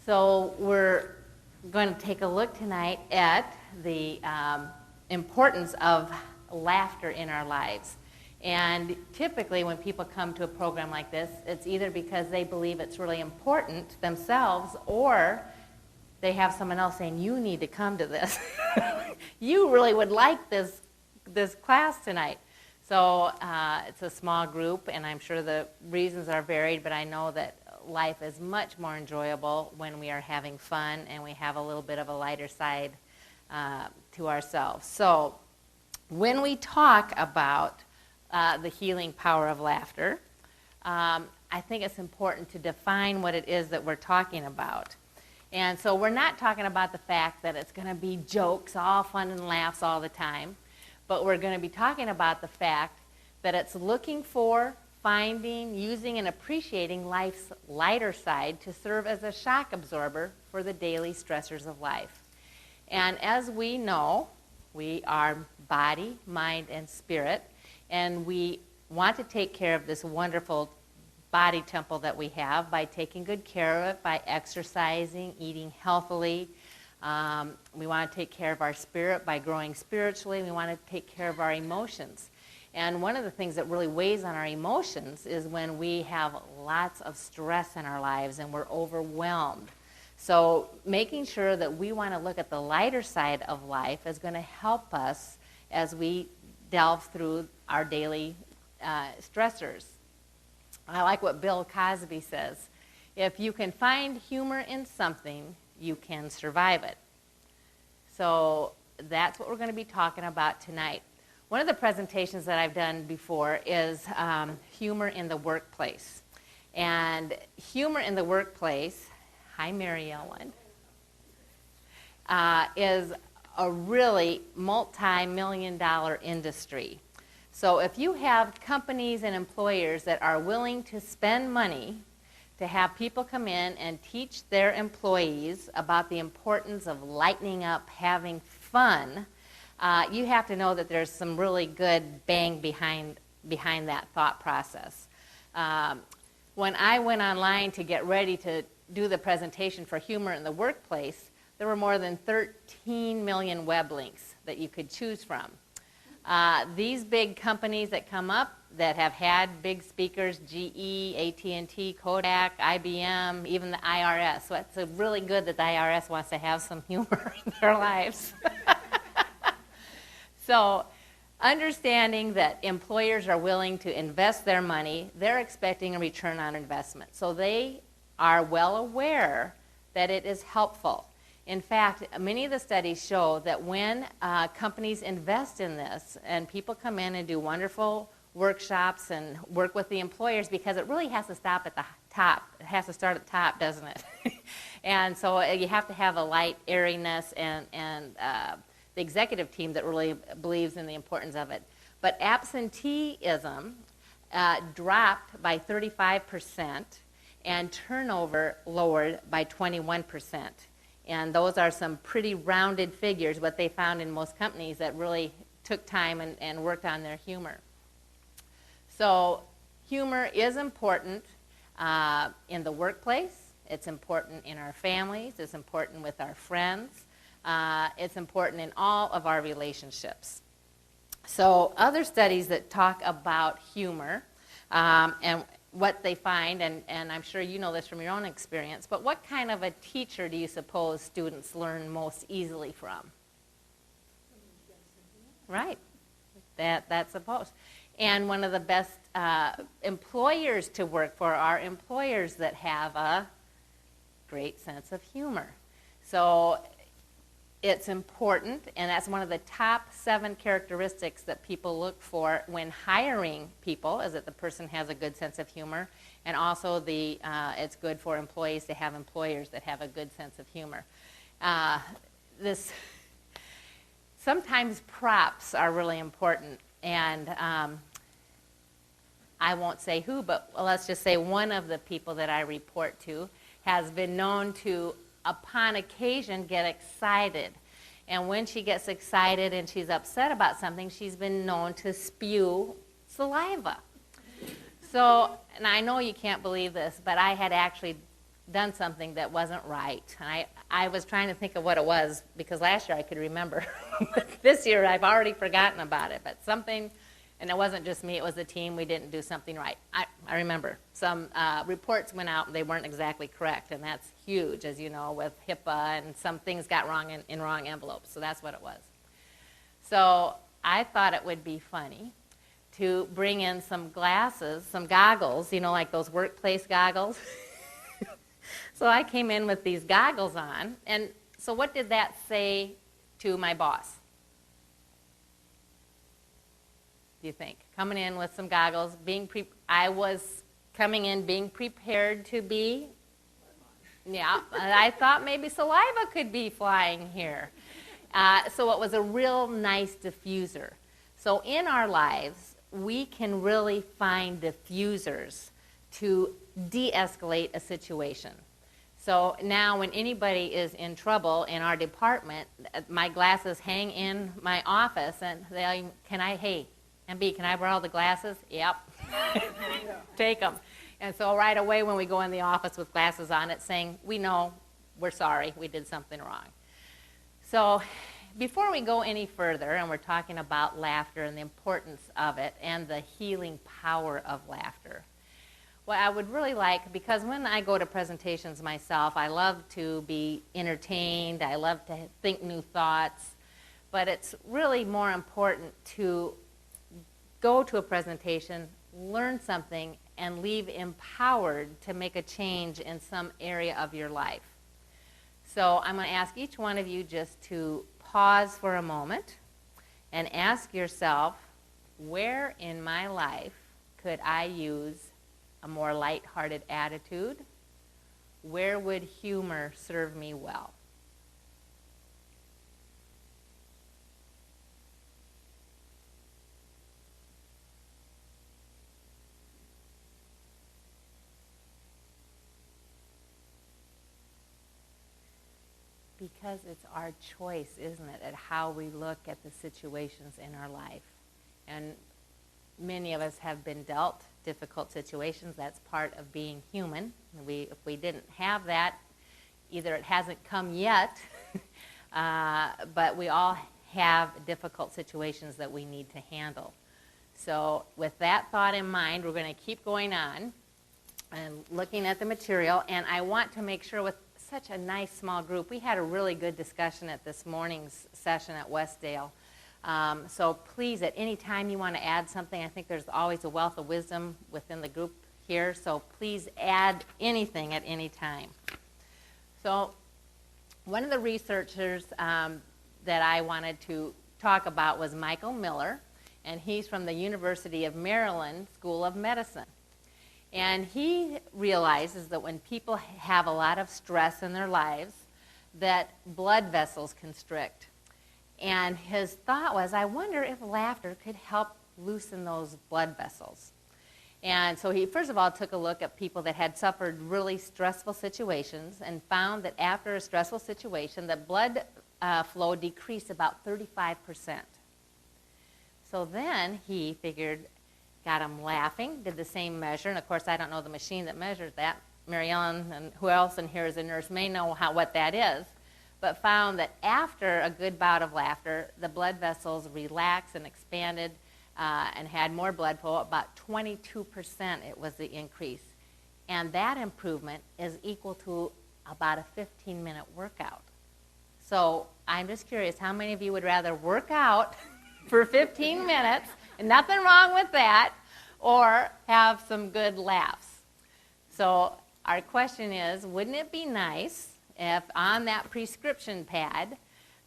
So we're going to take a look tonight at the importance of laughter in our lives. And typically when people come to a program like this, it's either because they believe it's really important themselves, or they have someone else saying, you need to come to this. You really would like this class tonight. So it's a small group, and I'm sure the reasons are varied, but I know that life is much more enjoyable when we are having fun and we have a little bit of a lighter side to ourselves. So when we talk about the healing power of laughter, I think it's important to define what it is that we're talking about. And so we're not talking about the fact that it's going to be jokes, all fun and laughs all the time, but we're going to be talking about the fact that it's looking for, finding, using, and appreciating life's lighter side to serve as a shock absorber for the daily stressors of life. And as we know, we are body, mind, and spirit, and we want to take care of this wonderful body temple that we have by taking good care of it, by exercising, eating healthily. We want to take care of our spirit by growing spiritually. We want to take care of our emotions. And one of the things that really weighs on our emotions is when we have lots of stress in our lives and we're overwhelmed. So making sure that we want to look at the lighter side of life is going to help us as we delve through our daily stressors. I like what Bill Cosby says. If you can find humor in something, you can survive it. So that's what we're going to be talking about tonight. One of the presentations that I've done before is humor in the workplace. And humor in the workplace, hi Mary Ellen, is a really multi-million-dollar industry. So if you have companies and employers that are willing to spend money to have people come in and teach their employees about the importance of lightening up, having fun, you have to know that there's some really good bang behind that thought process. When I went online to get ready to do the presentation for humor in the workplace, there were more than 13 million web links that you could choose from. These big companies that come up that have had big speakers, GE, AT&T, Kodak, IBM, even the IRS. So it's really good that the IRS wants to have some humor in their lives. So understanding that employers are willing to invest their money, they're expecting a return on investment. So they are well aware that it is helpful. In fact, many of the studies show that when companies invest in this and people come in and do wonderful workshops and work with the employers, because it really has to stop at the top. It has to start at the top, doesn't it? And so you have to have a light airiness and the executive team that really believes in the importance of it. But absenteeism dropped by 35% and turnover lowered by 21%. And those are some pretty rounded figures, what they found in most companies that really took time and worked on their humor. So humor is important in the workplace. It's important in our families. It's important with our friends. It's important in all of our relationships. So other studies that talk about humor and what they find, and I'm sure you know this from your own experience, but what kind of a teacher do you suppose students learn most easily from? Right. That's supposed. And one of the best employers to work for are employers that have a great sense of humor. So it's important, and that's one of the top 7 characteristics that people look for when hiring people, is that the person has a good sense of humor, and also it's good for employees to have employers that have a good sense of humor. Sometimes props are really important, and I won't say who, but let's just say one of the people that I report to has been known to, upon occasion, get excited. And when she gets excited and she's upset about something, she's been known to spew saliva. So, and I know you can't believe this, but I had actually done something that wasn't right. And I was trying to think of what it was, because last year I could remember. But this year I've already forgotten about it. But something, and it wasn't just me, it was the team, we didn't do something right. I remember some reports went out and they weren't exactly correct, and that's huge, as you know, with HIPAA, and some things got wrong in wrong envelopes. So that's what it was. So I thought it would be funny to bring in some glasses, some goggles, like those workplace goggles. So I came in with these goggles on, and so what did that say to my boss? Do you think? Coming in with some goggles, I was coming in being prepared to be, yeah, I thought maybe saliva could be flying here. So it was a real nice diffuser. So in our lives, we can really find diffusers to de-escalate a situation. So now when anybody is in trouble in our department, my glasses hang in my office, and hey, MB, can I borrow the glasses? Yep. Take them. And so right away when we go in the office with glasses on, it's saying, we know, we're sorry, we did something wrong. So before we go any further, and we're talking about laughter and the importance of it and the healing power of laughter, what I would really like, because when I go to presentations myself, I love to be entertained, I love to think new thoughts, but it's really more important to go to a presentation, learn something, and leave empowered to make a change in some area of your life. So I'm going to ask each one of you just to pause for a moment and ask yourself, where in my life could I use a more lighthearted attitude? Where would humor serve me well? Because it's our choice, isn't it, at how we look at the situations in our life. And many of us have been dealt difficult situations. That's part of being human. If we didn't have that, either it hasn't come yet, but we all have difficult situations that we need to handle. So with that thought in mind, we're going to keep going on and looking at the material. And I want to make sure, with such a nice small group, we had a really good discussion at this morning's session at Westdale. So please, at any time you want to add something, I think there's always a wealth of wisdom within the group here, so please add anything at any time. So one of the researchers that I wanted to talk about was Michael Miller, and he's from the University of Maryland School of Medicine. And he realizes that when people have a lot of stress in their lives, that blood vessels constrict. And his thought was, I wonder if laughter could help loosen those blood vessels. And so he, first of all, took a look at people that had suffered really stressful situations and found that after a stressful situation, the blood flow decreased about 35%. So then he figured, got them laughing, did the same measure, and of course I don't know the machine that measures that. Mary Ellen and who else in here is a nurse may know what that is, but found that after a good bout of laughter, the blood vessels relaxed and expanded and had more blood flow. About 22% it was the increase. And that improvement is equal to about a 15-minute workout. So I'm just curious, how many of you would rather work out for 15 minutes, and nothing wrong with that, or have some good laughs? So our question is, wouldn't it be nice if on that prescription pad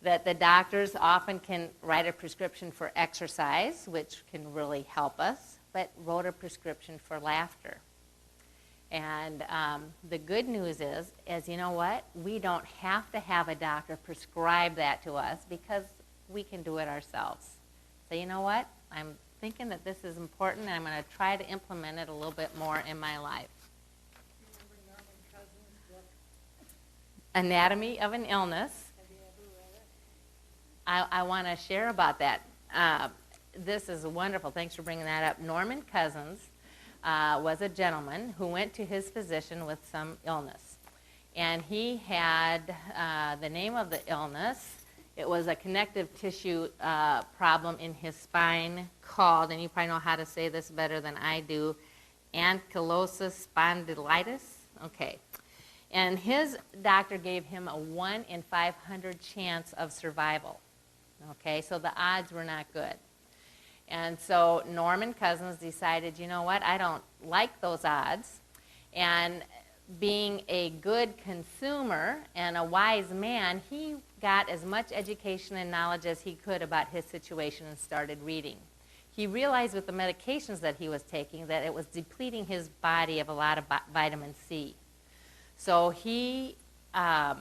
that the doctors often can write a prescription for exercise, which can really help us, but wrote a prescription for laughter? And the good news is you know what? We don't have to have a doctor prescribe that to us, because we can do it ourselves. So you know what? I'm thinking that this is important, and I'm going to try to implement it a little bit more in my life. Anatomy of an Illness. Have you ever read it? I want to share about that. This is wonderful. Thanks for bringing that up. Norman Cousins was a gentleman who went to his physician with some illness. And he had the name of the illness. It was a connective tissue problem in his spine called, and you probably know how to say this better than I do, ankylosing spondylitis. Okay. And his doctor gave him a 1 in 500 chance of survival. Okay, so the odds were not good. And so Norman Cousins decided, you know what, I don't like those odds. And being a good consumer and a wise man, he got as much education and knowledge as he could about his situation and started reading. He realized with the medications that he was taking that it was depleting his body of a lot of vitamin C. So he got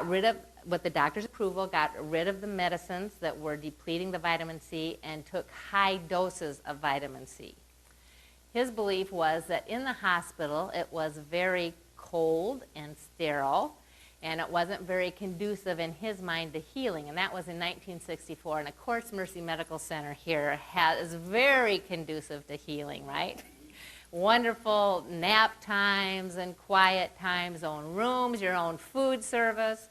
rid of, with the doctor's approval, got rid of the medicines that were depleting the vitamin C and took high doses of vitamin C. His belief was that in the hospital it was very cold and sterile, and it wasn't very conducive in his mind to healing, and that was in 1964. And of course, Mercy Medical Center here is very conducive to healing, right? Wonderful nap times and quiet times, own rooms, your own food service,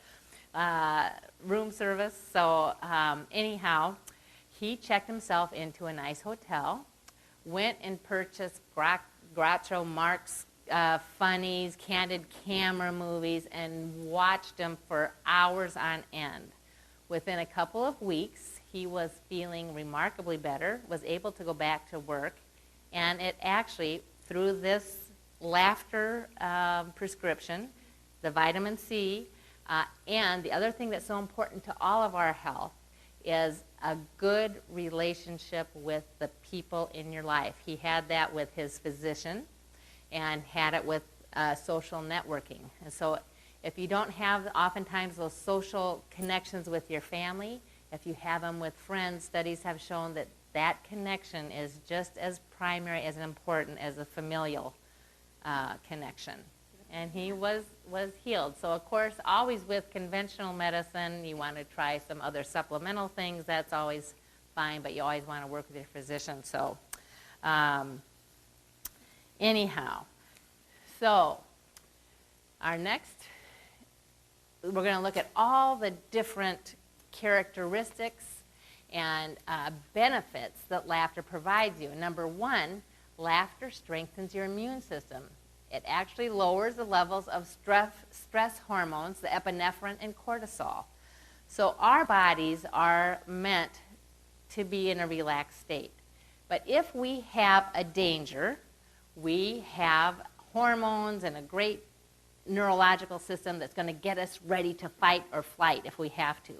room service. So anyhow, he checked himself into a nice hotel, went and purchased Groucho Marx funnies, candid camera movies, and watched them for hours on end. Within a couple of weeks, he was feeling remarkably better, was able to go back to work, and it actually, through this laughter prescription, the vitamin C, and the other thing that's so important to all of our health is a good relationship with the people in your life. He had that with his physician and had it with social networking. And so if you don't have oftentimes those social connections with your family, if you have them with friends, studies have shown that that connection is just as primary, as important as a familial connection. And he was healed. So of course, always with conventional medicine, you want to try some other supplemental things. That's always fine, but you always want to work with your physician. So anyhow, so our next, we're going to look at all the different characteristics and benefits that laughter provides you. Number one, laughter strengthens your immune system. It actually lowers the levels of stress hormones, the epinephrine and cortisol. So our bodies are meant to be in a relaxed state. But if we have a danger, we have hormones and a great neurological system that's going to get us ready to fight or flight if we have to.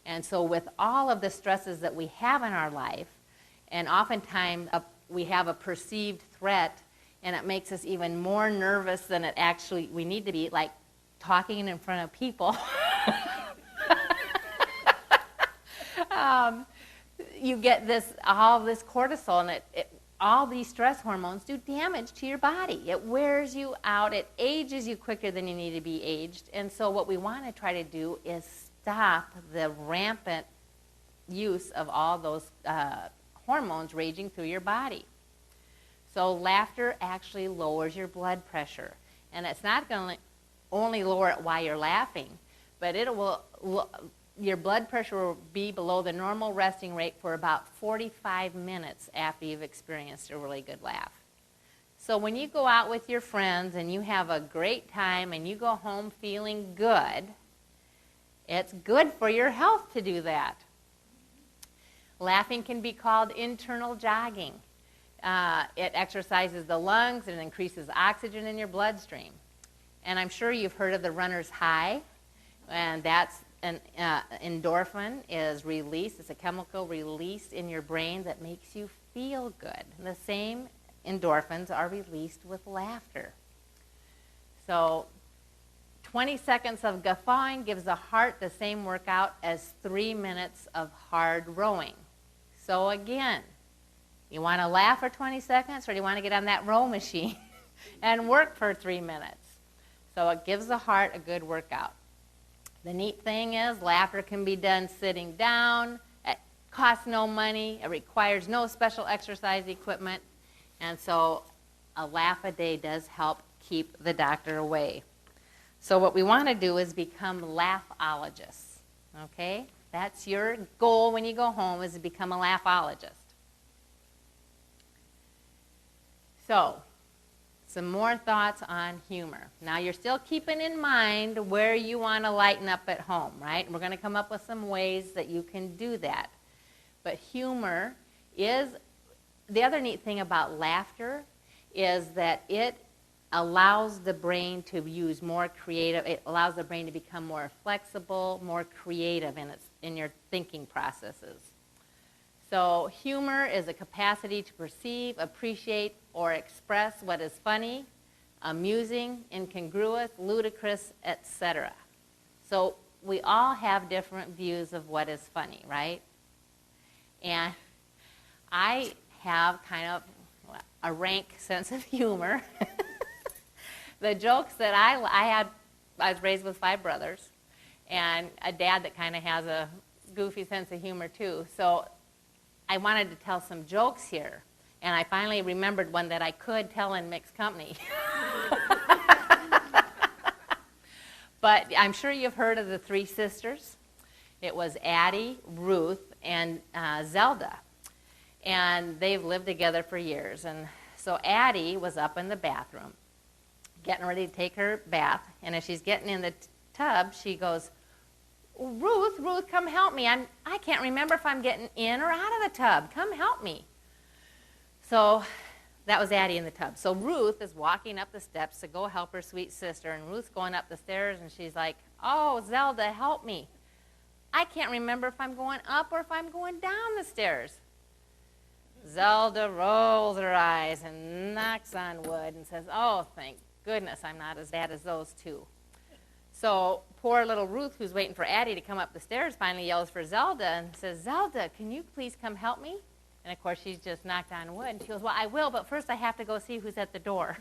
And so with all of the stresses that we have in our life, and oftentimes we have a perceived threat, and it makes us even more nervous than it actually we need to be, like talking in front of people. You get all this cortisol, and all these stress hormones do damage to your body. It wears you out. It ages you quicker than you need to be aged. And so what we want to try to do is stop the rampant use of all those hormones raging through your body. So laughter actually lowers your blood pressure. And it's not going to only lower it while you're laughing, but your blood pressure will be below the normal resting rate for about 45 minutes after you've experienced a really good laugh. So when you go out with your friends and you have a great time and you go home feeling good, it's good for your health to do that. Laughing can be called internal jogging. It exercises the lungs and increases oxygen in your bloodstream. And I'm sure you've heard of the runner's high, and that's an endorphin is released. It's a chemical released in your brain that makes you feel good. And the same endorphins are released with laughter. So 20 seconds of guffawing gives the heart the same workout as 3 minutes of hard rowing. So again, you want to laugh for 20 seconds, or do you want to get on that row machine and work for 3 minutes? So it gives the heart a good workout. The neat thing is laughter can be done sitting down. It costs no money. It requires no special exercise equipment. And so a laugh a day does help keep the doctor away. So what we want to do is become laughologists, okay? That's your goal when you go home, is to become a laughologist. So, some more thoughts on humor. Now, you're still keeping in mind where you want to lighten up at home, right? We're going to come up with some ways that you can do that. But humor is, the other neat thing about laughter is that it allows the brain to use more creative, it allows the brain to become more flexible, more creative in your thinking processes. So humor is a capacity to perceive, appreciate, or express what is funny, amusing, incongruous, ludicrous, etc. So we all have different views of what is funny, right? And I have kind of a rank sense of humor. The jokes that I was raised with 5 brothers, and a dad that kind of has a goofy sense of humor too. So I wanted to tell some jokes here, and I finally remembered one that I could tell in mixed company. But I'm sure you've heard of the 3 sisters. It was Addie, Ruth, and Zelda. And they've lived together for years. And so Addie was up in the bathroom, getting ready to take her bath. And as she's getting in the tub, she goes, Ruth, come help me. I can't remember if I'm getting in or out of the tub. Come help me. So that was Addie in the tub. So Ruth is walking up the steps to go help her sweet sister. And Ruth's going up the stairs, and she's like, oh, Zelda, help me. I can't remember if I'm going up or if I'm going down the stairs. Zelda rolls her eyes and knocks on wood and says, oh, thank goodness I'm not as bad as those 2. So poor little Ruth, who's waiting for Addie to come up the stairs, finally yells for Zelda and says, Zelda, can you please come help me? And, of course, she's just knocked on wood. And she goes, well, I will, but first I have to go see who's at the door.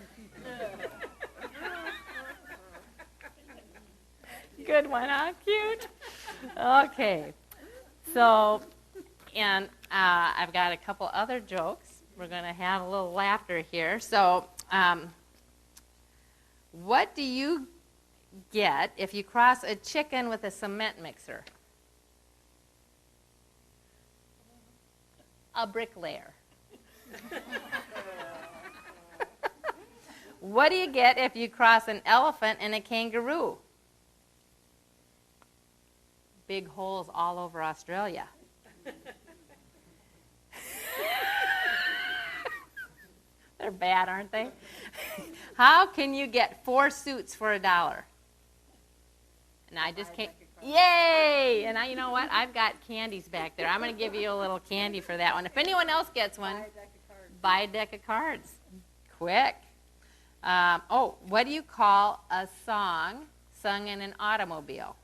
Good one, huh? Cute. Okay. So, and I've got a couple other jokes. We're going to have a little laughter here. So, what do you get if you cross a chicken with a cement mixer? A bricklayer. What do you get if you cross an elephant and a kangaroo? Big holes all over Australia. They're bad, aren't they? How can you get 4 suits for $1? And I just can't. Yay! And you know what? I've got candies back there. I'm going to give you a little candy for that one. If anyone else gets one, buy a deck of cards. Quick. What do you call a song sung in an automobile?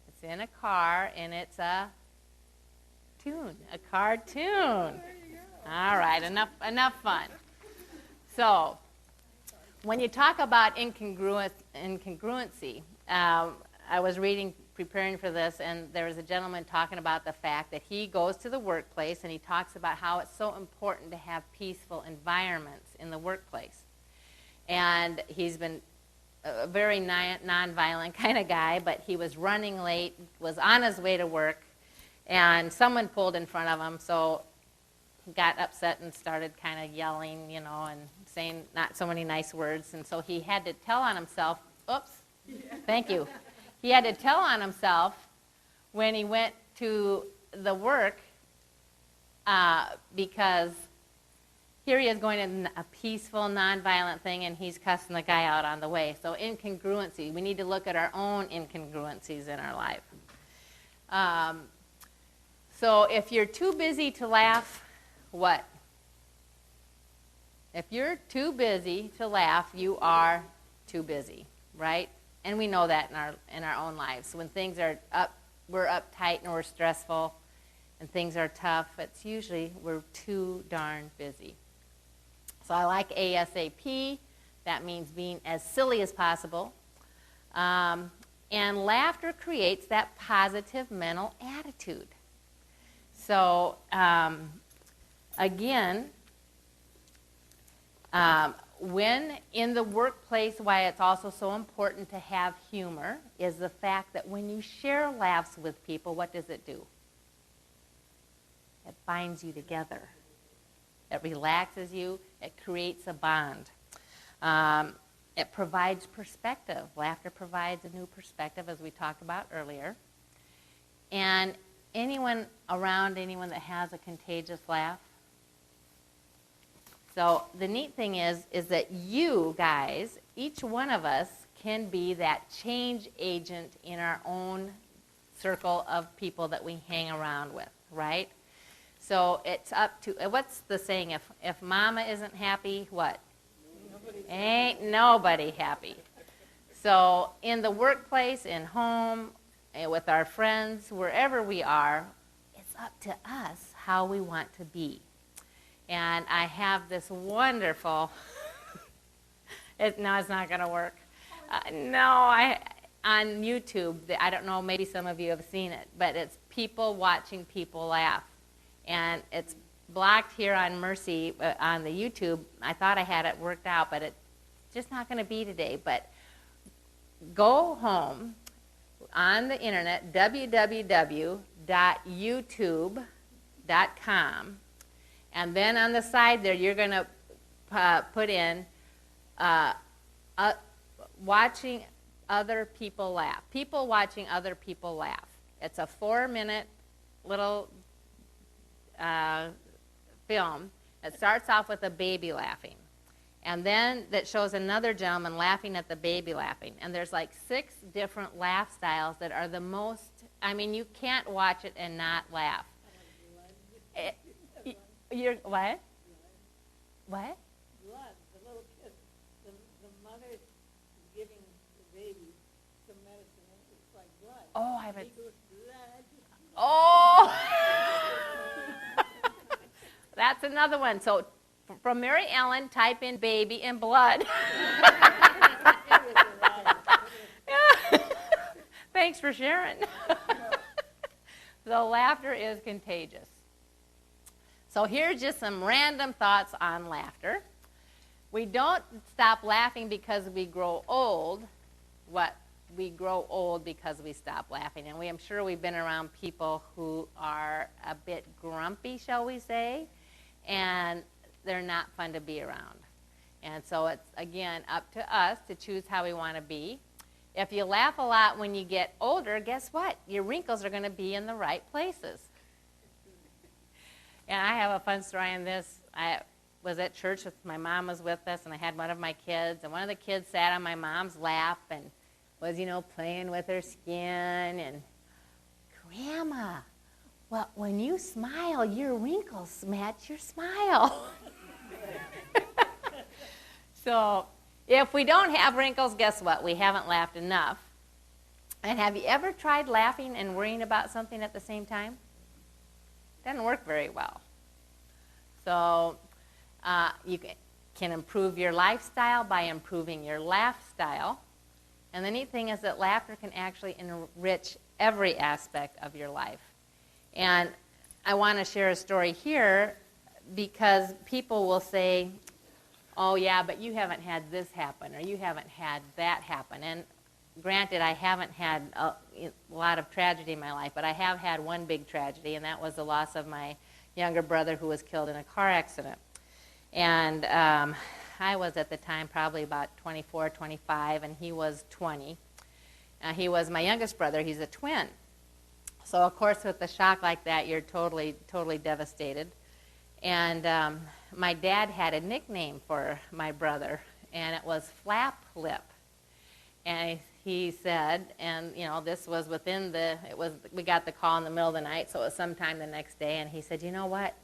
It's in a car, and it's a tune, a cartoon. All right, enough fun. So, when you talk about incongruency, I was preparing for this, and there was a gentleman talking about the fact that he goes to the workplace, and he talks about how it's so important to have peaceful environments in the workplace. And he's been a very nonviolent kind of guy, but he was running late, was on his way to work, and someone pulled in front of him, so he got upset and started kind of yelling, and saying not so many nice words. And so he had to tell on himself, thank you. He had to tell on himself when he went to the work because here he is going in a peaceful, nonviolent thing, and he's cussing the guy out on the way. So incongruency. We need to look at our own incongruencies in our life. So if you're too busy to laugh, what? If you're too busy to laugh, you are too busy, right? And we know that in our own lives. When things are we're uptight and we're stressful, and things are tough, it's usually we're too darn busy. So I like ASAP. That means being as silly as possible. And laughter creates that positive mental attitude. So again, When in the workplace, why it's also so important to have humor is the fact that when you share laughs with people, what does it do? It binds you together. It relaxes you. It creates a bond. It provides perspective. Laughter provides a new perspective, as we talked about earlier. And anyone that has a contagious laugh? So the neat thing is that you guys, each one of us, can be that change agent in our own circle of people that we hang around with, right? So it's up to, what's the saying? If mama isn't happy, what? Ain't nobody happy. So in the workplace, in home, with our friends, wherever we are, it's up to us how we want to be. And I have this wonderful, it's not going to work. On YouTube, I don't know, maybe some of you have seen it, but it's people watching people laugh. And it's blocked here on Mercy on the YouTube. I thought I had it worked out, but it's just not going to be today. But go home on the internet, www.youtube.com, and then on the side there you're going to put in watching other people laugh. People watching other people laugh. It's a 4-minute little film. It starts off with a baby laughing. And then that shows another gentleman laughing at the baby laughing. And there's like 6 different laugh styles that are the most, you can't watch it and not laugh. You're, what? What? Blood, the little kid, the mother is giving the baby some medicine, and it's like blood. Oh, I haven't. He goes, blood. Oh! That's another one. So from Mary Ellen, type in baby and blood. Thanks for sharing. So laughter is contagious. So here's just some random thoughts on laughter. We don't stop laughing because we grow old. We grow old because we stop laughing. And I'm sure we've been around people who are a bit grumpy, shall we say, and they're not fun to be around. And so it's, again, up to us to choose how we want to be. If you laugh a lot when you get older, guess what? Your wrinkles are going to be in the right places. And I have a fun story on this. I was at church with, my mom was with us, and I had one of my kids, and one of the kids sat on my mom's lap and was, playing with her skin, and, Grandma, well, when you smile, your wrinkles match your smile. So if we don't have wrinkles, guess what? We haven't laughed enough. And have you ever tried laughing and worrying about something at the same time? Doesn't work very well. So you can improve your lifestyle by improving your laugh style. And the neat thing is that laughter can actually enrich every aspect of your life. And I want to share a story here because people will say, oh yeah, but you haven't had this happen or you haven't had that happen. And granted, I haven't had a lot of tragedy in my life, but I have had one big tragedy, and that was the loss of my younger brother who was killed in a car accident. And I was at the time probably about 24, 25, and he was 20. He was my youngest brother. He's a twin. So, of course, with a shock like that, you're totally, totally devastated. And my dad had a nickname for my brother, and it was Flap Lip. And he said, and this was we got the call in the middle of the night, so it was sometime the next day, and he said, you know what?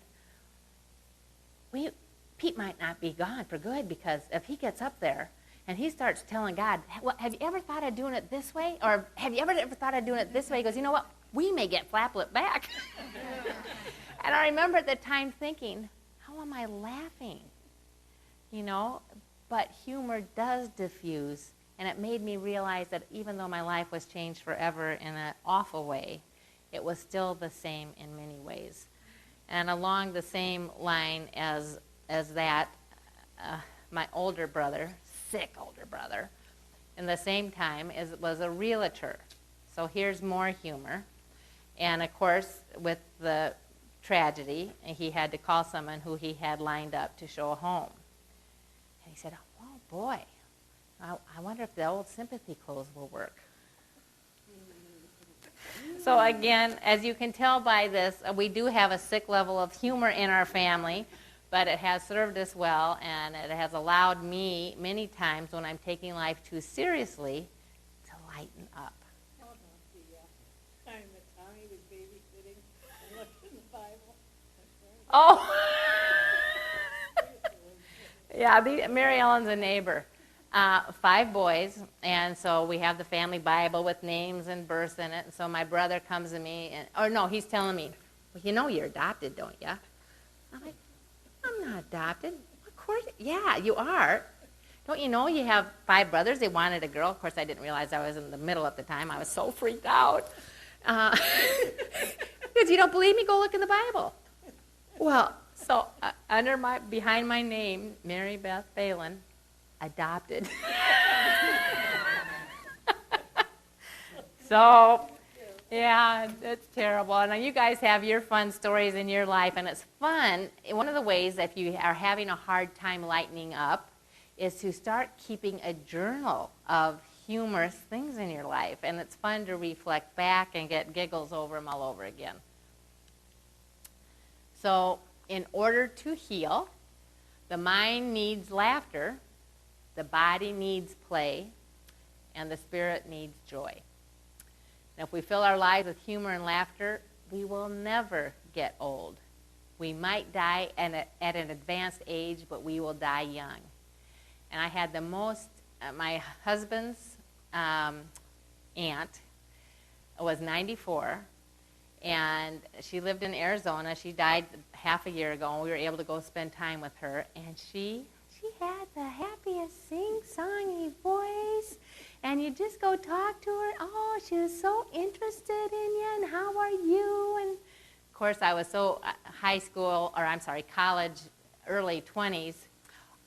Pete might not be gone for good, because if he gets up there and he starts telling God, well, have you ever thought of doing it this way? Or have you ever thought of doing it this way? He goes, you know what? We may get Flap Lip back. And I remember at the time thinking, how am I laughing? But humor does diffuse. And it made me realize that even though my life was changed forever in an awful way, it was still the same in many ways. And along the same line as that, my older brother, sick older brother, in the same time was a realtor. So here's more humor. And of course, with the tragedy, he had to call someone who he had lined up to show a home. And he said, oh boy, I wonder if the old sympathy clothes will work. So again, as you can tell by this, we do have a sick level of humor in our family, but it has served us well, and it has allowed me many times when I'm taking life too seriously to lighten up. The time that Tommy was babysitting and looked in the Bible. Oh, yeah, Mary Ellen's a neighbor. 5 boys, and so we have the family Bible with names and births in it. And so my brother comes to me, he's telling me, well, you know you're adopted, don't you? I'm like, I'm not adopted. Of course, yeah, you are. Don't you know you have 5 brothers? They wanted a girl. Of course, I didn't realize I was in the middle at the time. I was so freaked out. Because you don't believe me, go look in the Bible. Well, so behind my name, Mary Beth Phelan, adopted. So, yeah, it's terrible. And you guys have your fun stories in your life, and it's fun. One of the ways, if you are having a hard time lightening up, is to start keeping a journal of humorous things in your life. And it's fun to reflect back and get giggles over them all over again. So, in order to heal, the mind needs laughter, the body needs play, and the spirit needs joy. And if we fill our lives with humor and laughter, we will never get old. We might die at an advanced age, but we will die young. And I had my husband's aunt was 94, and she lived in Arizona. She died half a year ago, and we were able to go spend time with her, and she had the happiest sing-songy voice, and you just go talk to her. Oh, she was so interested in you, and how are you? And of course, I was so college, early 20s.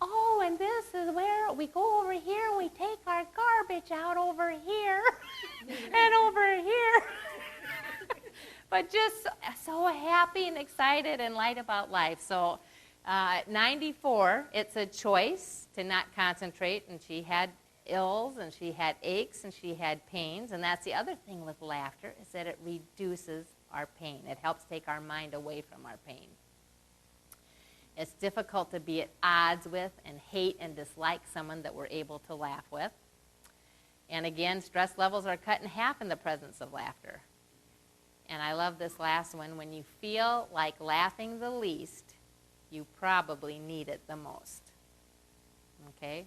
Oh, and this is where we go over here, and we take our garbage out over here, and over here. But just so happy and excited and light about life. So at 94, it's a choice to not concentrate, and she had ills, and she had aches, and she had pains, and that's the other thing with laughter, is that it reduces our pain. It helps take our mind away from our pain. It's difficult to be at odds with and hate and dislike someone that we're able to laugh with. And again, stress levels are cut in half in the presence of laughter. And I love this last one. When you feel like laughing the least, you probably need it the most. Okay?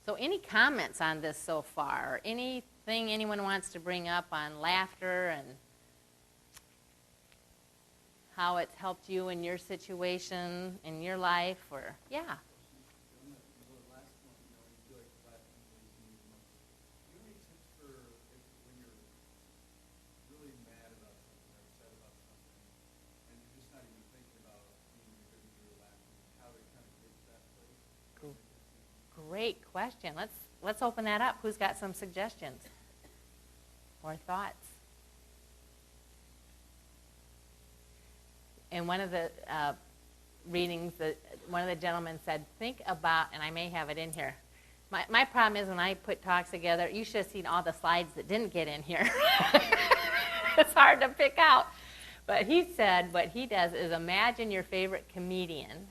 So any comments on this so far? Or anything anyone wants to bring up on laughter and how it's helped you in your situation, in your life, or, yeah. Great question. Let's open that up. Who's got some suggestions or thoughts? In one of the readings, one of the gentlemen said, think about, and I may have it in here. My problem is when I put talks together, you should have seen all the slides that didn't get in here. It's hard to pick out. But he said what he does is imagine your favorite comedian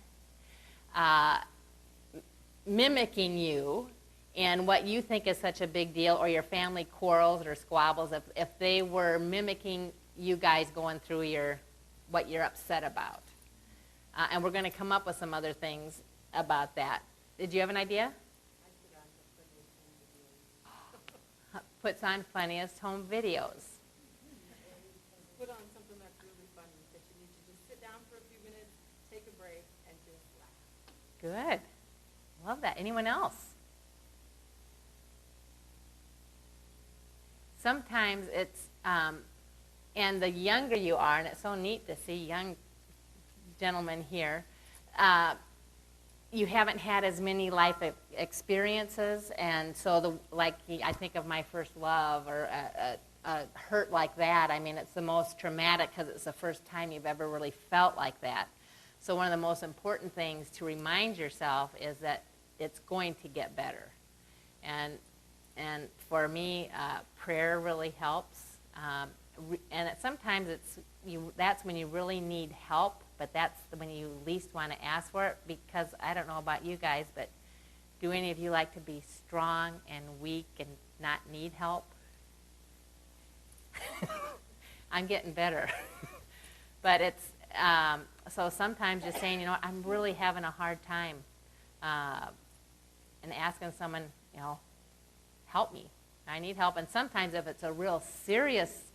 mimicking you and what you think is such a big deal, or your family quarrels or squabbles, if they were mimicking you guys going through what you're upset about. And we're going to come up with some other things about that. Did you have an idea? Puts on funniest home videos. Put on something that's really funny, because you need to just sit down for a few minutes, take a break, and just laugh. Good. Love that. Anyone else? Sometimes it's, and the younger you are, and it's so neat to see young gentlemen here, you haven't had as many life experiences, and so I think of my first love or a hurt like that. I mean, it's the most traumatic because it's the first time you've ever really felt like that. So one of the most important things to remind yourself is that it's going to get better. And for me, prayer really helps. Sometimes that's when you really need help, but that's when you least want to ask for it, because I don't know about you guys, but do any of you like to be strong and weak and not need help? I'm getting better. But it's, so sometimes just saying, I'm really having a hard time, and asking someone, help me. I need help. And sometimes if it's a real serious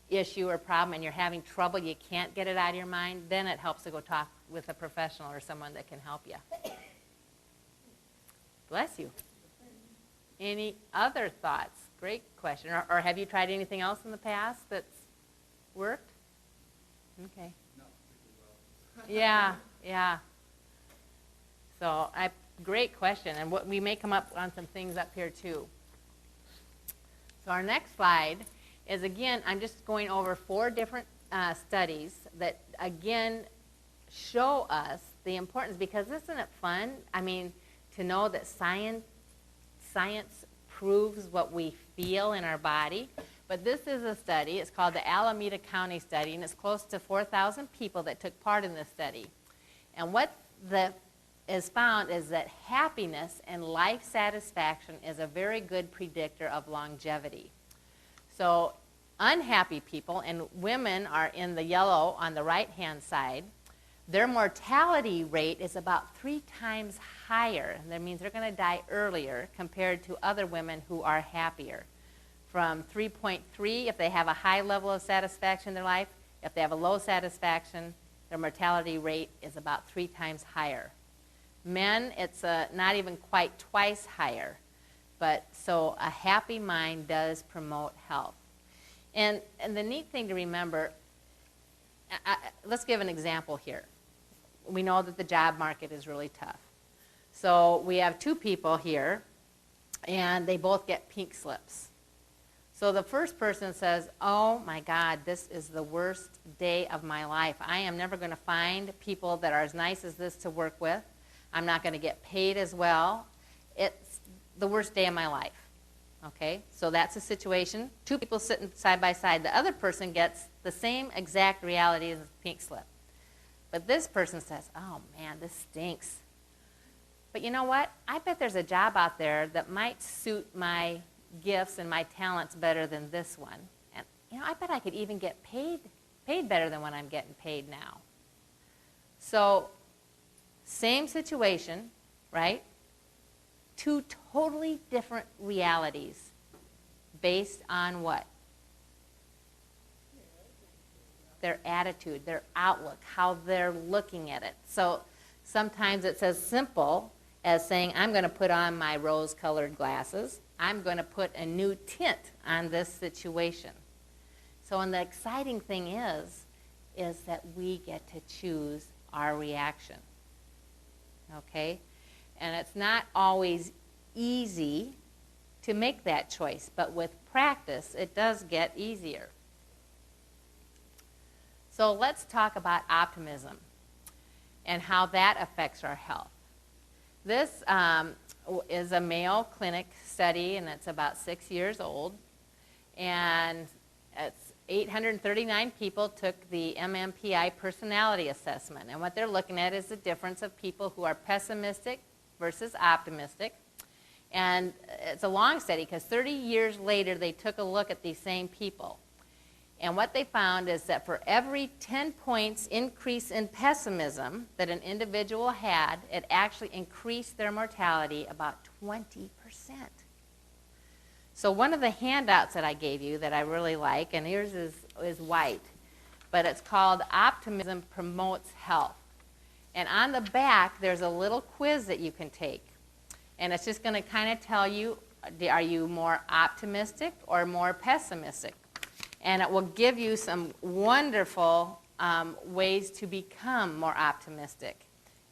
issue or problem and you're having trouble, you can't get it out of your mind, then it helps to go talk with a professional or someone that can help you. Bless you. Any other thoughts? Great question. Or have you tried anything else in the past that's worked? Okay. No, pretty well. Yeah. So, great question. And we may come up on some things up here too. So our next slide is, again, I'm just going over 4 different studies that, again, show us the importance, because isn't it fun? I mean, to know that science proves what we feel in our body. But this is a study. It's called the Alameda County study, and it's close to 4,000 people that took part in this study. And what is found is that happiness and life satisfaction is a very good predictor of longevity. So unhappy people, and women are in the yellow on the right-hand side, their mortality rate is about 3 times higher. That means they're going to die earlier compared to other women who are happier. From 3.3 if they have a high level of satisfaction in their life. If they have a low satisfaction, their mortality rate is about 3 times higher. Men, it's not even quite twice higher. But so a happy mind does promote health. And the neat thing to remember, let's give an example here. We know that the job market is really tough. So we have 2 people here, and they both get pink slips. So the first person says, oh my God, this is the worst day of my life. I am never going to find people that are as nice as this to work with. I'm not going to get paid as well. It's the worst day of my life. Okay, so that's a situation. 2 people sitting side by side. The other person gets the same exact reality as a pink slip. But this person says, oh man, this stinks. But you know what? I bet there's a job out there that might suit my gifts and my talents better than this one. And I bet I could even get paid better than what I'm getting paid now. So, same situation, right? 2 totally different realities based on what? Their attitude, their outlook, how they're looking at it. So sometimes it's as simple as saying, I'm going to put on my rose-colored glasses. I'm going to put a new tint on this situation. So, and the exciting thing is that we get to choose our reaction. Okay? And it's not always easy to make that choice, but with practice, it does get easier. So let's talk about optimism and how that affects our health. This is a Mayo Clinic study, and it's about 6 years old. And it's 839 people took the MMPI personality assessment. And what they're looking at is the difference of people who are pessimistic versus optimistic. And it's a long study because 30 years later they took a look at these same people. And what they found is that for every 10 points increase in pessimism that an individual had, it actually increased their mortality about 20%. So one of the handouts that I gave you that I really like, and yours is white, but it's called Optimism Promotes Health. And on the back, there's a little quiz that you can take. And it's just going to kind of tell you, are you more optimistic or more pessimistic? And it will give you some wonderful ways to become more optimistic.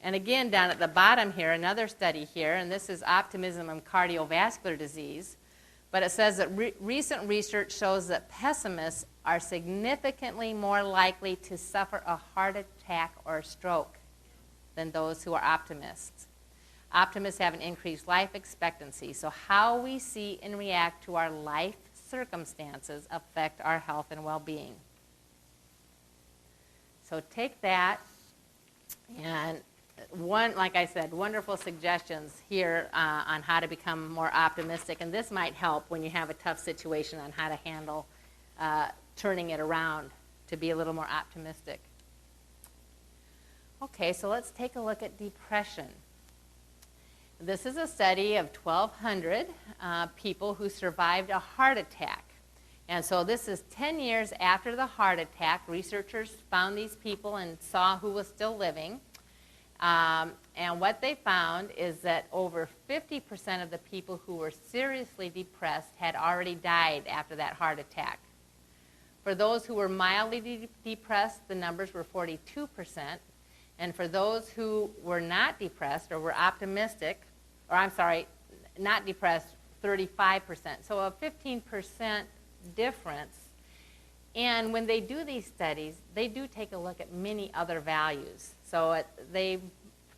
And again, down at the bottom here, another study here, and this is Optimism and Cardiovascular Disease. But it says that recent research shows that pessimists are significantly more likely to suffer a heart attack or a stroke than those who are optimists. Optimists have an increased life expectancy, so how we see and react to our life circumstances affect our health and well-being. So take that, and like I said, wonderful suggestions here on how to become more optimistic, and this might help when you have a tough situation on how to handle turning it around to be a little more optimistic. Okay, so let's take a look at depression. This is a study of 1,200 people who survived a heart attack. And so this is 10 years after the heart attack. Researchers found these people and saw who was still living. And what they found is that over 50% of the people who were seriously depressed had already died after that heart attack. For those who were mildly depressed, the numbers were 42%. And for those who were not depressed or were optimistic, or I'm sorry, not depressed, 35%. So a 15% difference. And when they do these studies, they do take a look at many other values. So they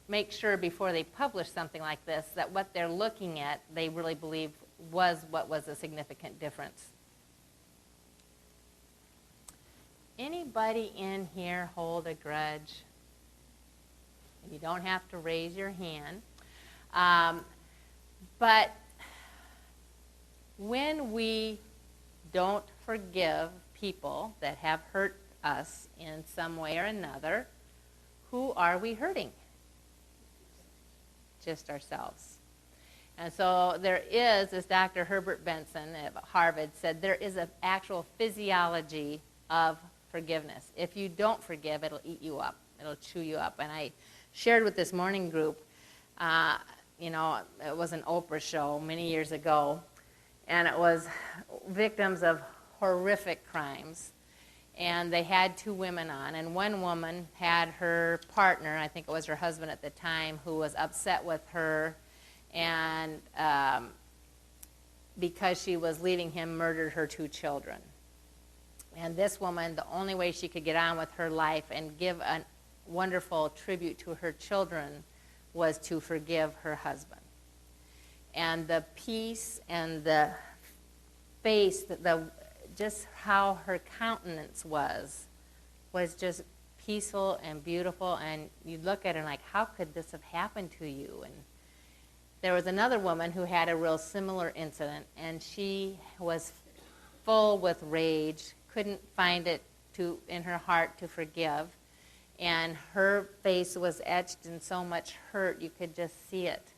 make sure before they publish something like this that what they're looking at, they really believe was what was a significant difference. Anybody in here hold a grudge? You don't have to raise your hand. But when we don't forgive people that have hurt us in some way or another, who are we hurting? Just ourselves. And so there is, as Dr. Herbert Benson at Harvard said, there is an actual physiology of forgiveness. If you don't forgive, it'll eat you up. It'll chew you up. And I shared with this morning group, it was an Oprah show many years ago, and it was victims of horrific crimes. And they had two women on, and one woman had her partner, I think it was her husband at the time, who was upset with her, and because she was leaving him, murdered her two children. And this woman, the only way she could get on with her life and give a wonderful tribute to her children was to forgive her husband. And the peace and the face, just how her countenance was just peaceful and beautiful, and you look at her like, how could this have happened to you? And there was another woman who had a real similar incident, and she was full with rage, couldn't find it in her heart to forgive, and her face was etched in so much hurt you could just see it.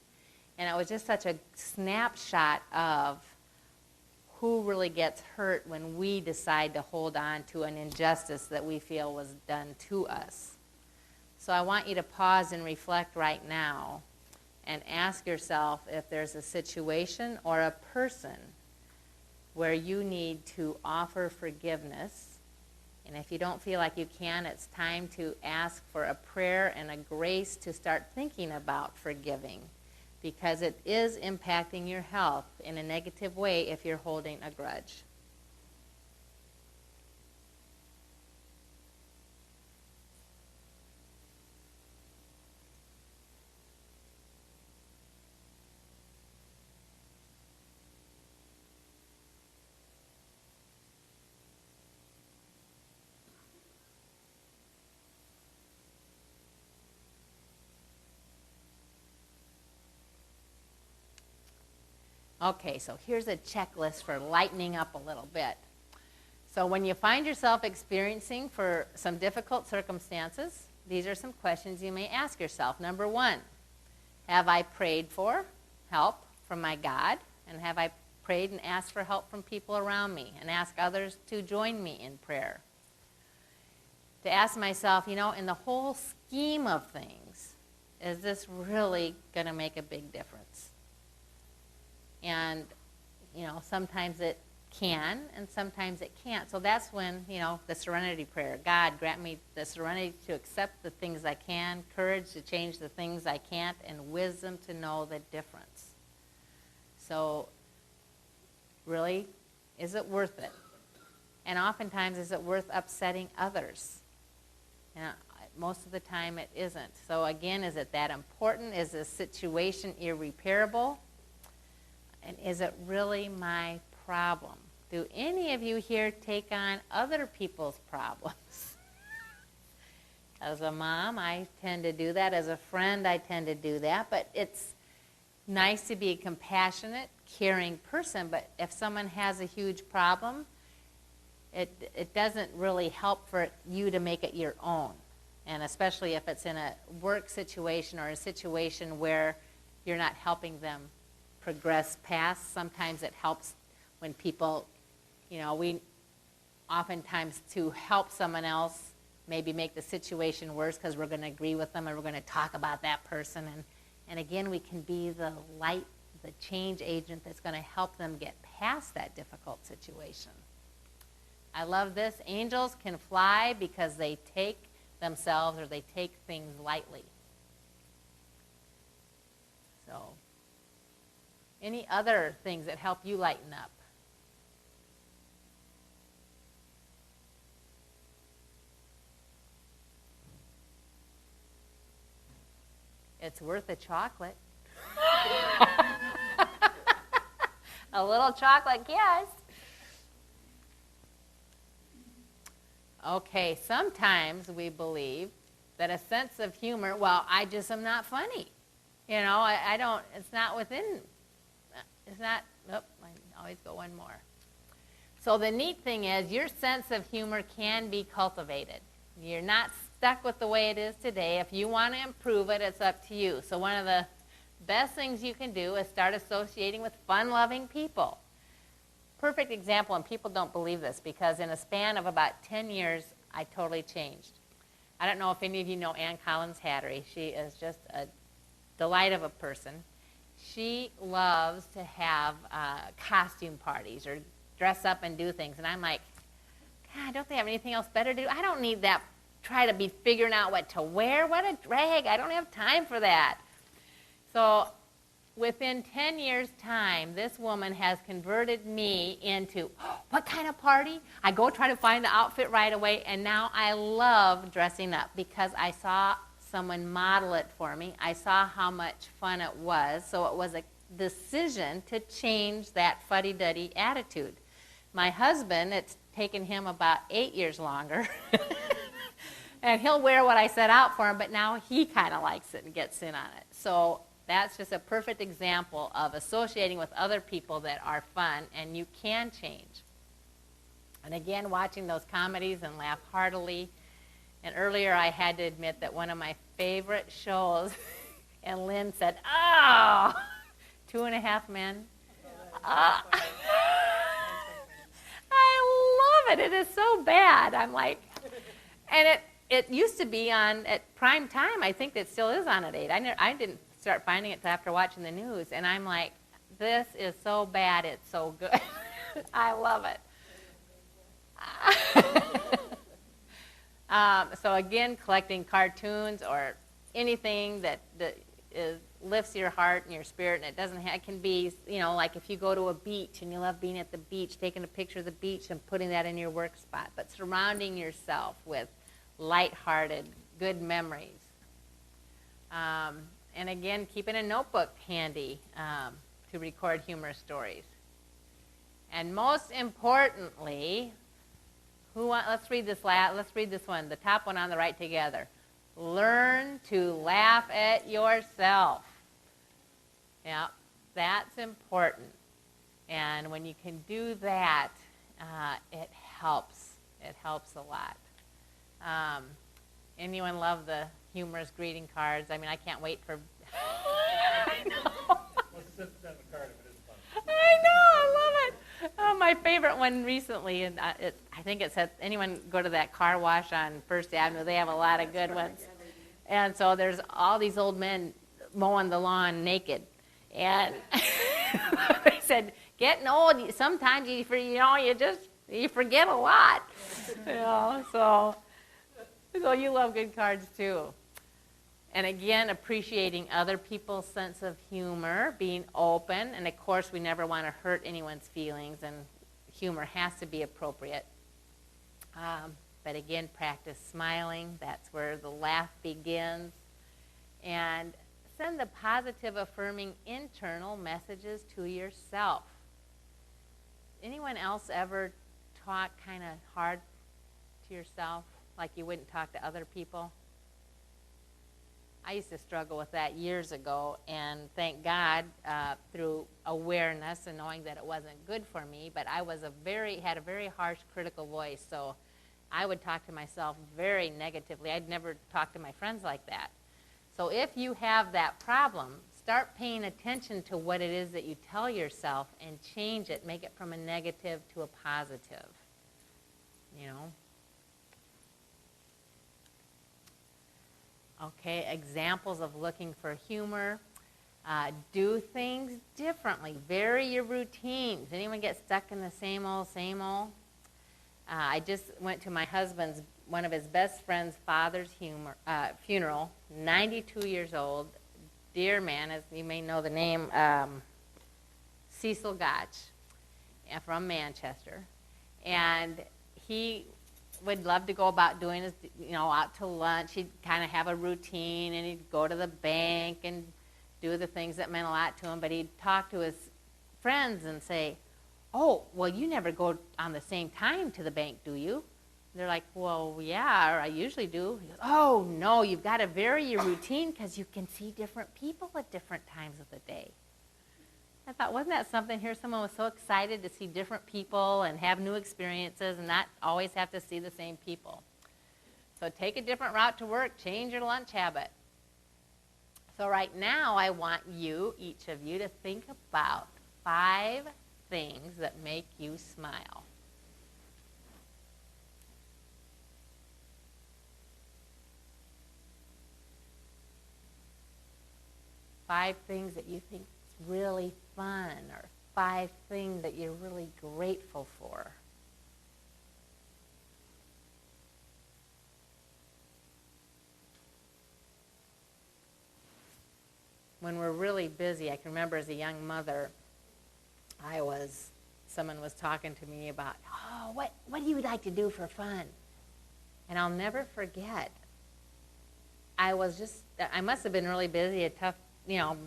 And it was just such a snapshot of who really gets hurt when we decide to hold on to an injustice that we feel was done to us. So I want you to pause and reflect right now and ask yourself if there's a situation or a person where you need to offer forgiveness. And if you don't feel like you can, it's time to ask for a prayer and a grace to start thinking about forgiving, because it is impacting your health in a negative way if you're holding a grudge. Okay, so here's a checklist for lightening up a little bit. So when you find yourself experiencing for some difficult circumstances, these are some questions you may ask yourself. Number one, have I prayed for help from my God? And have I prayed and asked for help from people around me and ask others to join me in prayer? To ask myself, in the whole scheme of things, is this really going to make a big difference? And, sometimes it can, and sometimes it can't. So that's when, the serenity prayer. God, grant me the serenity to accept the things I can, courage to change the things I can't, and wisdom to know the difference. So, really, is it worth it? And oftentimes, is it worth upsetting others? Most of the time, it isn't. So again, is it that important? Is the situation irreparable? And is it really my problem? Do any of you here take on other people's problems? As a mom, I tend to do that. As a friend, I tend to do that. But it's nice to be a compassionate, caring person. But if someone has a huge problem, it doesn't really help for you to make it your own. And especially if it's in a work situation or a situation where you're not helping them progress past. Sometimes it helps when people, we oftentimes to help someone else maybe make the situation worse because we're going to agree with them and we're going to talk about that person. And again, we can be the light, the change agent that's going to help them get past that difficult situation. I love this. Angels can fly because they take themselves or they take things lightly. So, any other things that help you lighten up? It's worth a chocolate. A little chocolate, yes. Okay, sometimes we believe that a sense of humor, I just am not funny. I don't, it's not, I always go one more. So the neat thing is your sense of humor can be cultivated. You're not stuck with the way it is today. If you want to improve it, it's up to you. So one of the best things you can do is start associating with fun-loving people. Perfect example, and people don't believe this, because in a span of about 10 years, I totally changed. I don't know if any of you know Ann Collins-Hattery. She is just a delight of a person. She loves to have costume parties or dress up and do things. And I'm like, God, don't they have anything else better to do? I don't need that. Try to be figuring out what to wear. What a drag. I don't have time for that. So within 10 years' time, this woman has converted me into, what kind of party? I go try to find the outfit right away, and now I love dressing up because I saw someone model it for me. I saw how much fun it was, so it was a decision to change that fuddy-duddy attitude. My husband, it's taken him about 8 years longer, and he'll wear what I set out for him, but now he kind of likes it and gets in on it. So that's just a perfect example of associating with other people that are fun, and you can change. And again, watching those comedies and laugh heartily. And earlier I had to admit that one of my favorite shows, and Lynn said, 2.5 Men. I love it. It is so bad. I'm like, and it used to be on at prime time. I think it still is on at 8. I didn't start finding it till after watching the news, and I'm like, this is so bad, it's so good. I love it. So again, collecting cartoons or anything that lifts your heart and your spirit, and it can be, like if you go to a beach and you love being at the beach, taking a picture of the beach and putting that in your work spot, but surrounding yourself with lighthearted, good memories. And again, keeping a notebook handy to record humorous stories. And most importantly, let's read this one, the top one on the right together. Learn to laugh at yourself. Yeah, that's important. And when you can do that, it helps. It helps a lot. Anyone love the humorous greeting cards? I mean, I can't wait for... I know. Well, sit down the card if it is fun. I know, I love it. Oh, my favorite one recently, and I think it said, anyone go to that car wash on First Avenue? They have a lot of good ones. And so there's all these old men mowing the lawn naked. And they said, Getting old, sometimes you forget a lot. So you love good cards too. And again, appreciating other people's sense of humor, being open, and of course we never want to hurt anyone's feelings, and humor has to be appropriate. But again, practice smiling. That's where the laugh begins. And send the positive, affirming internal messages to yourself. Anyone else ever talk kind of hard to yourself, like you wouldn't talk to other people? I used to struggle with that years ago, and thank God through awareness and knowing that it wasn't good for me, but I had a very harsh, critical voice, so I would talk to myself very negatively. I'd never talk to my friends like that. So if you have that problem, start paying attention to what it is that you tell yourself and change it, make it from a negative to a positive, Okay, examples of looking for humor. Do things differently. Vary your routines. Anyone get stuck in the same old, same old? I just went to my husband's, one of his best friend's father's funeral, 92 years old, dear man, as you may know the name, Cecil Gotch, from Manchester. And he would love to go about doing his, out to lunch. He'd kind of have a routine, and he'd go to the bank and do the things that meant a lot to him. But he'd talk to his friends and say, "Oh, well, you never go on the same time to the bank, do you?" They're like, "Well, yeah, I usually do." He goes, "Oh, no, you've got to vary your routine because you can see different people at different times of the day." I thought, wasn't that something? Here someone was so excited to see different people and have new experiences and not always have to see the same people. So take a different route to work. Change your lunch habit. So right now I want you, each of you, to think about 5 things that make you smile. Five things that you think is really fun, or 5 things that you're really grateful for. When we're really busy, I can remember as a young mother, someone was talking to me about, what do you like to do for fun? And I'll never forget, I must have been really busy, a tough,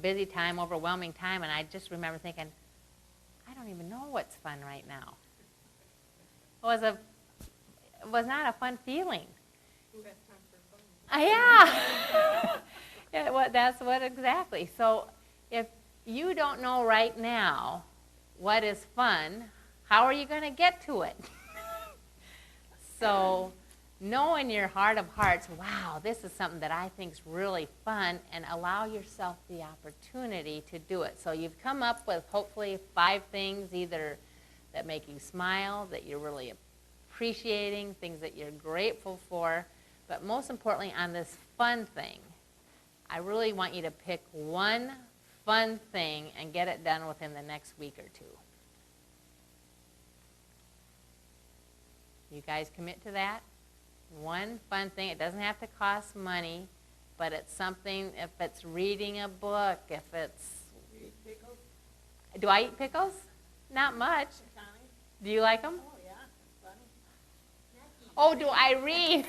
busy time, overwhelming time, and I just remember thinking, I don't even know what's fun right now. It was not a fun feeling. Who has time for fun? Yeah. That's what exactly. So if you don't know right now what is fun, how are you going to get to it? So know in your heart of hearts, wow, this is something that I think is really fun, and allow yourself the opportunity to do it. So you've come up with hopefully 5 things either that make you smile, that you're really appreciating, things that you're grateful for, but most importantly on this fun thing, I really want you to pick one fun thing and get it done within the next week or 2. You guys commit to that? One fun thing. It doesn't have to cost money, but it's something, if it's reading a book, if it's... You eat pickles? Do I eat pickles? Not much. Connie? Do you like them? Oh, yeah, it's funny. Oh, do I read?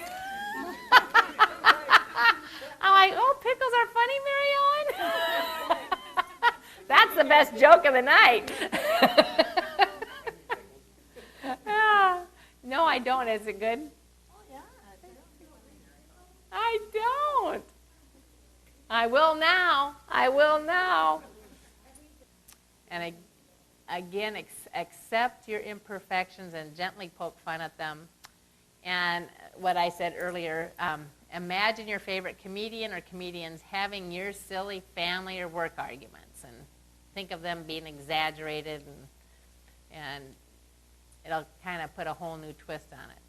I'm like, oh, pickles are funny, Mary Ellen? That's the best joke of the night. No, I don't. Is it good? Oh, yeah. I don't. I will now. I will now. And again, accept your imperfections and gently poke fun at them. And what I said earlier, imagine your favorite comedian or comedians having your silly family or work arguments, and think of them being exaggerated, and it'll kind of put a whole new twist on it.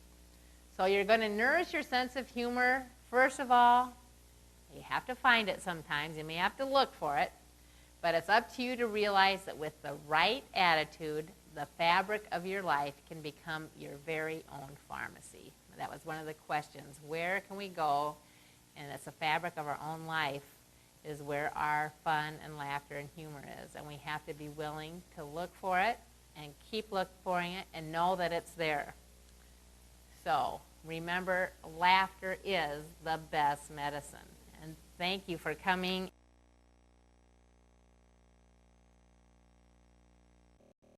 So you're going to nourish your sense of humor. First of all, you have to find it sometimes. You may have to look for it. But it's up to you to realize that with the right attitude, the fabric of your life can become your very own pharmacy. That was one of the questions. Where can we go? And it's the fabric of our own life is where our fun and laughter and humor is. And we have to be willing to look for it and keep looking for it and know that it's there. So remember, laughter is the best medicine. And thank you for coming.